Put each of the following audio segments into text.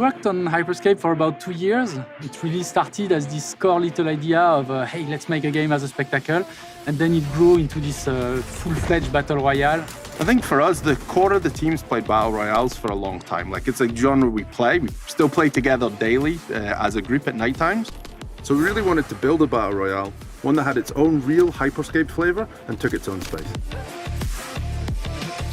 worked on Hyperscape for about 2 years. It really started as this core little idea of, hey, let's make a game as a spectacle. And then it grew into this full-fledged battle royale. I think for us, the core of the team's played battle royales for a long time. Like, it's a genre we play. We still play together daily as a group at night times. So we really wanted to build a battle royale, one that had its own real Hyperscape flavor and took its own space.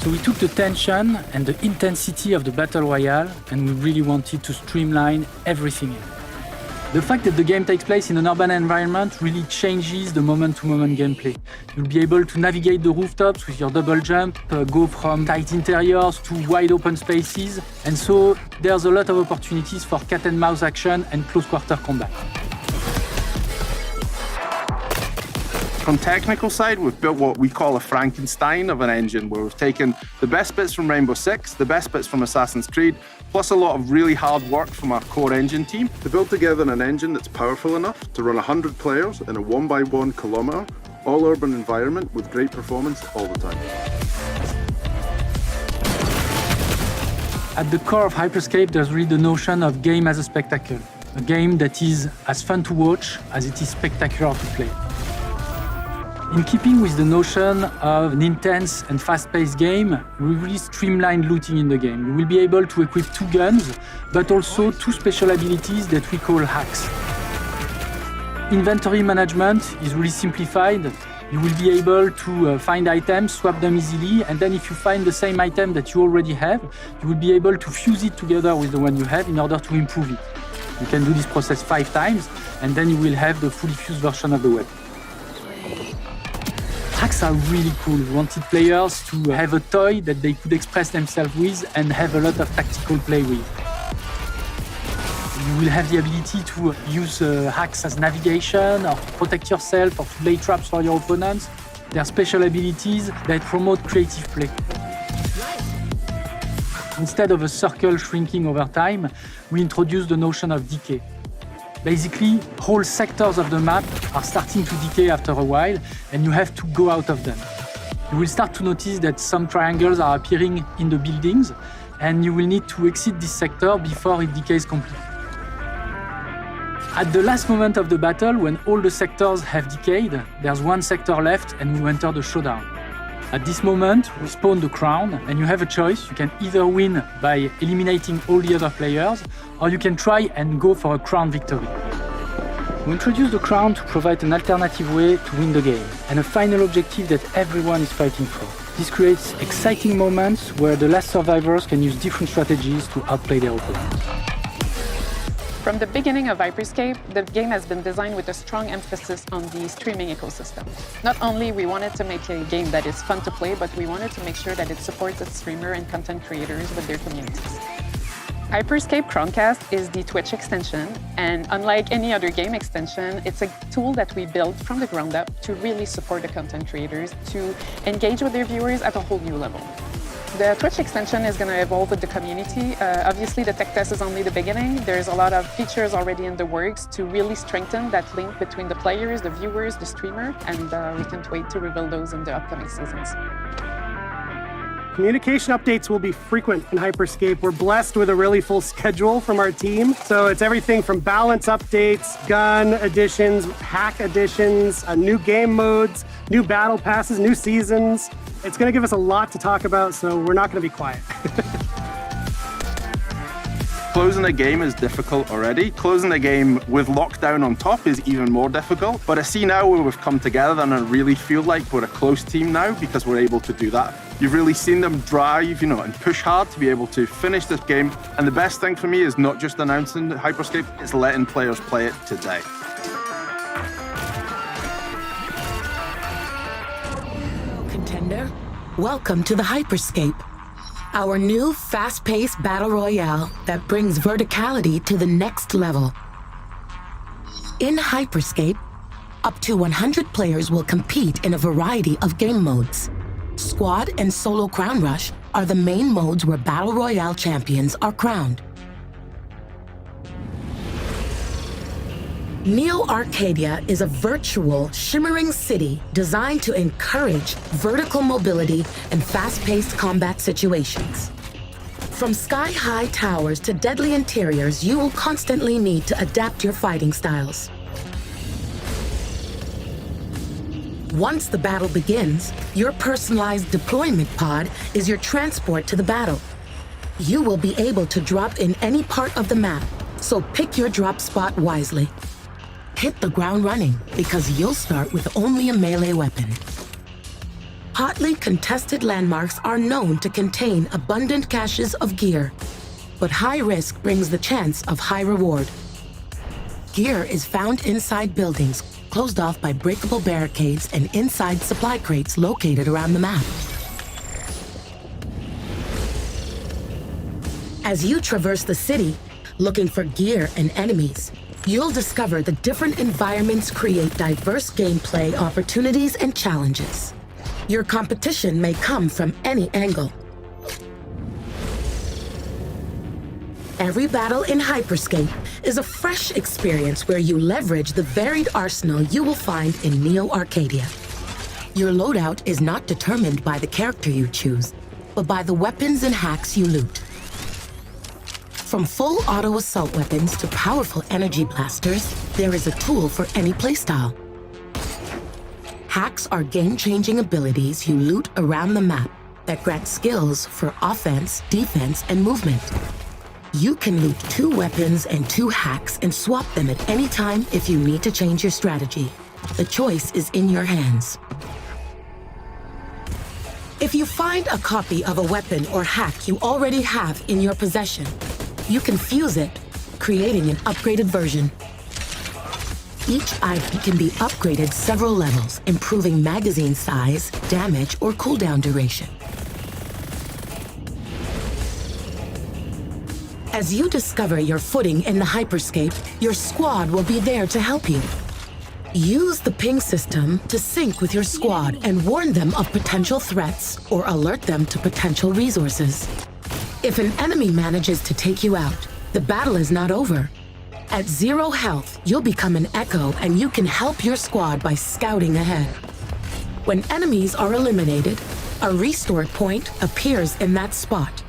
So we took the tension and the intensity of the battle royale, and we really wanted to streamline everything in. The fact that the game takes place in an urban environment really changes the moment-to-moment gameplay. You'll be able to navigate the rooftops with your double jump, go from tight interiors to wide open spaces, and so there's a lot of opportunities for cat and mouse action and close-quarter combat. On technical side, we've built what we call a Frankenstein of an engine, where we've taken the best bits from Rainbow Six, the best bits from Assassin's Creed, plus a lot of really hard work from our core engine team. To build together an engine that's powerful enough to run 100 players in a 1x1 kilometer, all urban environment with great performance all the time. At the core of Hyperscape, there's really the notion of game as a spectacle. A game that is as fun to watch as it is spectacular to play. In keeping with the notion of an intense and fast-paced game, we really streamlined looting in the game. You will be able to equip 2 guns, but also 2 special abilities that we call hacks. Inventory management is really simplified. You will be able to find items, swap them easily, and then if you find the same item that you already have, you will be able to fuse it together with the one you have in order to improve it. You can do this process 5 times, and then you will have the fully fused version of the weapon. Hacks are really cool. We wanted players to have a toy that they could express themselves with and have a lot of tactical play with. You will have the ability to use hacks as navigation or to protect yourself or to lay traps for your opponents. They are special abilities that promote creative play. Instead of a circle shrinking over time, we introduce the notion of decay. Basically, whole sectors of the map are starting to decay after a while, and you have to go out of them. You will start to notice that some triangles are appearing in the buildings, and you will need to exit this sector before it decays completely. At the last moment of the battle, when all the sectors have decayed, there's one sector left, and we enter the showdown. At this moment, we spawn the crown, and you have a choice. You can either win by eliminating all the other players, or you can try and go for a crown victory. We introduce the crown to provide an alternative way to win the game, and a final objective that everyone is fighting for. This creates exciting moments where the last survivors can use different strategies to outplay their opponents. From the beginning of Hyperscape, the game has been designed with a strong emphasis on the streaming ecosystem. Not only we wanted to make a game that is fun to play, but we wanted to make sure that it supports its streamer and content creators with their communities. Hyperscape Crowncast is the Twitch extension, and unlike any other game extension, it's a tool that we built from the ground up to really support the content creators to engage with their viewers at a whole new level. The Twitch extension is going to evolve with the community. Obviously, the tech test is only the beginning. There's a lot of features already in the works to really strengthen that link between the players, the viewers, the streamer, and we can't wait to reveal those in the upcoming seasons. Communication updates will be frequent in Hyperscape. We're blessed with a really full schedule from our team. So it's everything from balance updates, gun additions, hack additions, new game modes, new battle passes, new seasons. It's going to give us a lot to talk about, so we're not going to be quiet. Closing a game is difficult already. Closing a game with lockdown on top is even more difficult. But I see now where we've come together and I really feel like we're a close team now because we're able to do that. You've really seen them drive, and push hard to be able to finish this game. And the best thing for me is not just announcing Hyperscape, it's letting players play it today. Contender, welcome to the Hyperscape, our new fast-paced battle royale that brings verticality to the next level. In Hyperscape, up to 100 players will compete in a variety of game modes. Squad and solo crown rush are the main modes where battle royale champions are crowned. Neo Arcadia is a virtual, shimmering city designed to encourage vertical mobility and fast-paced combat situations. From sky-high towers to deadly interiors, you will constantly need to adapt your fighting styles. Once the battle begins, your personalized deployment pod is your transport to the battle. You will be able to drop in any part of the map, so pick your drop spot wisely. Hit the ground running, because you'll start with only a melee weapon. Hotly contested landmarks are known to contain abundant caches of gear, but high risk brings the chance of high reward. Gear is found inside buildings, closed off by breakable barricades and inside supply crates located around the map. As you traverse the city, looking for gear and enemies, you'll discover the different environments create diverse gameplay opportunities and challenges. Your competition may come from any angle. Every battle in Hyperscape is a fresh experience where you leverage the varied arsenal you will find in Neo Arcadia. Your loadout is not determined by the character you choose, but by the weapons and hacks you loot. From full auto assault weapons to powerful energy blasters, there is a tool for any playstyle. Hacks are game-changing abilities you loot around the map that grant skills for offense, defense, and movement. You can loot 2 weapons and 2 hacks and swap them at any time if you need to change your strategy. The choice is in your hands. If you find a copy of a weapon or hack you already have in your possession, you can fuse it, creating an upgraded version. Each item can be upgraded several levels, improving magazine size, damage, or cooldown duration. As you discover your footing in the Hyperscape, your squad will be there to help you. Use the ping system to sync with your squad and warn them of potential threats or alert them to potential resources. If an enemy manages to take you out, the battle is not over. At 0 health, you'll become an echo and you can help your squad by scouting ahead. When enemies are eliminated, a restore point appears in that spot.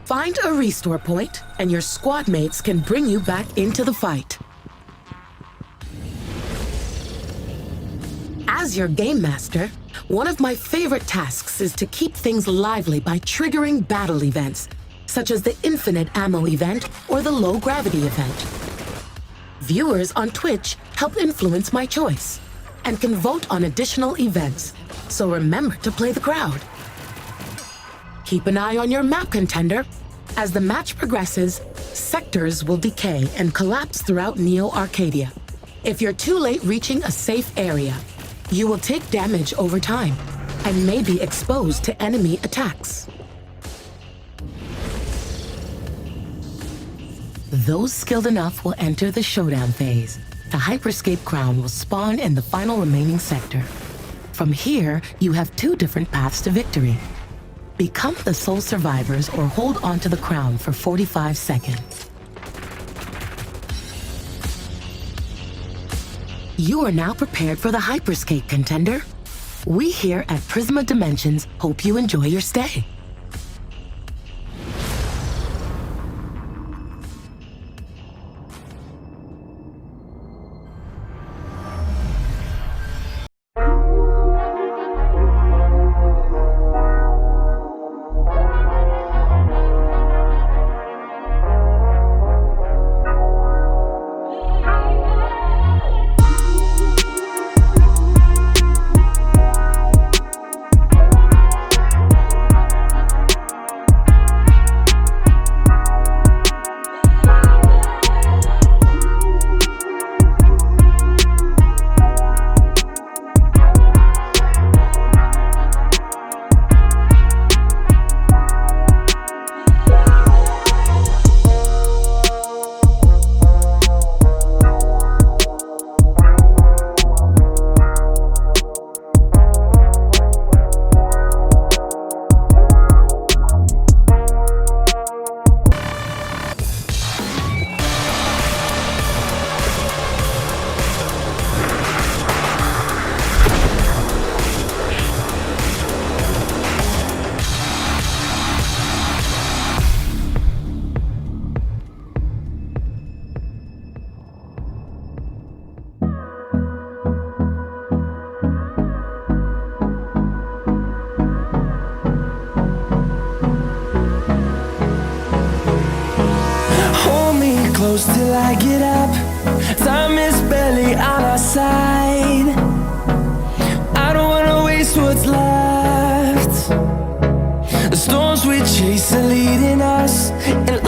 Find a restore point and your squad mates can bring you back into the fight. As your game master, one of my favorite tasks is to keep things lively by triggering battle events, such as the infinite ammo event or the low gravity event. Viewers on Twitch help influence my choice and can vote on additional events, so remember to play the crowd. Keep an eye on your map, contender. As the match progresses, sectors will decay and collapse throughout Neo Arcadia. If you're too late reaching a safe area, you will take damage over time and may be exposed to enemy attacks. Those skilled enough will enter the showdown phase. The Hyperscape crown will spawn in the final remaining sector. From here, you have 2 different paths to victory. Become the sole survivors or hold onto the crown for 45 seconds. You are now prepared for the Hyperscape, contender. We here at Prisma Dimensions hope you enjoy your stay. close till I get up. Time is barely on our side. I don't wanna waste what's left. The storms we chase are leading us, and